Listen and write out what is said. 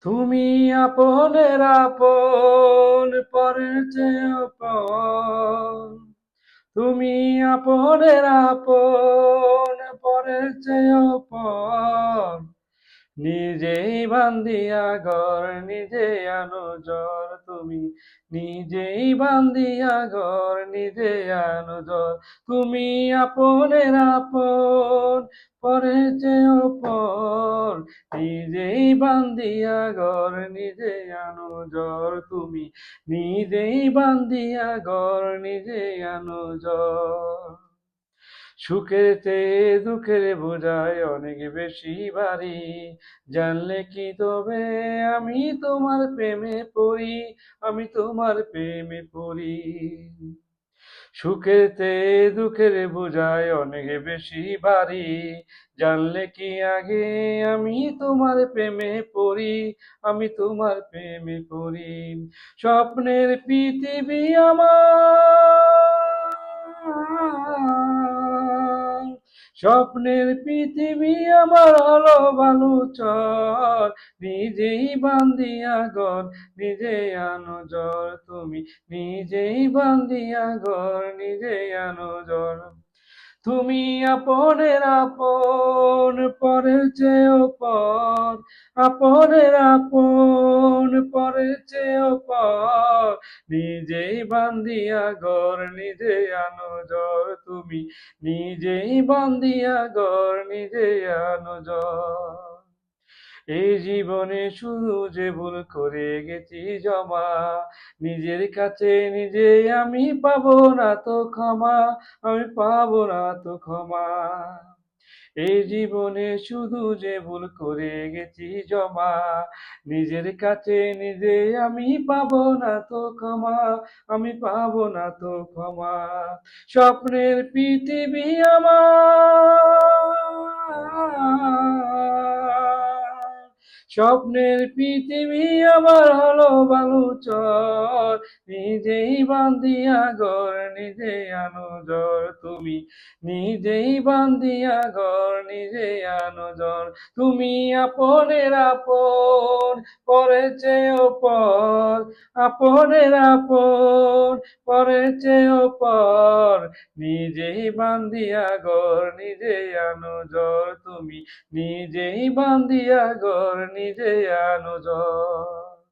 তুমি আপনের আপন, পরের চেয়েও পর। তুমি আপনের আপন, পরের চেয়েও পর। নিজেই বান্ধিয়া ঘর, নিজে আনো জ্বর। তুমি নিজেই বান্ধিয়া ঘর, নিজে আনো জ্বর। তুমি আপনের আপন, পরের চেয়েও পর। নিজেই বান্ধিয়া ঘর, নিজে আনো জ্বর। তুমি নিজেই বান্ধিয়া ঘর, নিজে আনো জ্বর। সুখের চেয়ে দুঃখের বোঝায় অনেক বেশি ভারী। জানলে কি তবে আমি তোমার প্রেমে পড়ি, আমি তোমার প্রেমে পড়ি। সুখের চেয়ে দুঃখের বোঝায় অনেক বেশি ভারী। জানলে কি আগে আমি তোমার প্রেমে পড়ি, আমি তোমার প্রেমে পড়ি। স্বপ্নের পৃথিবী আমার, স্বপ্নের পৃথিবী আমার হলো বালুচর। নিজেই বান্ধিয়া ঘর, নিজে আনো জ্বর। তুমি নিজেই বান্ধিয়া ঘর, নিজে আনো জ্বর। তুমি আপনের আপন, পরের চেয়েও পর। আপনের আপন, পরের চেয়েও পর। নিজেই বান্ধিয়া ঘর, নিজে আনো জ্বর। তুমি নিজেই বান্ধিয়া ঘর, নিজে আনো জ্বর। এই জীবনে শুধু যে ভুল করে গেছি জমা, নিজের কাছে নিজে আমি পাবো না তো ক্ষমা, আমি পাবো না তো ক্ষমা। এই জীবনে শুধু যে ভুল করে গেছি জমা, নিজের কাছে নিজে আমি পাবো না তো ক্ষমা, আমি পাবো না তো ক্ষমা। স্বপ্নের পৃথিবী আমার, স্বপ্নের পৃথিবী আমার হলো বালুচর। নিজেই বান্ধিয়া ঘর, নিজে আনো জ্বর। তুমি নিজেই বান্ধিয়া ঘর, নিজে আনো জ্বর। তুমি আপনের আপন, পরের চেয়েও পর। আপনের আপন, পরের চেয়েও পর। নিজেই বান্ধিয়া ঘর, নিজে আনো জ্বর। তুমি নিজেই বান্ধিয়া ঘর, নিজে আনো জ্বর।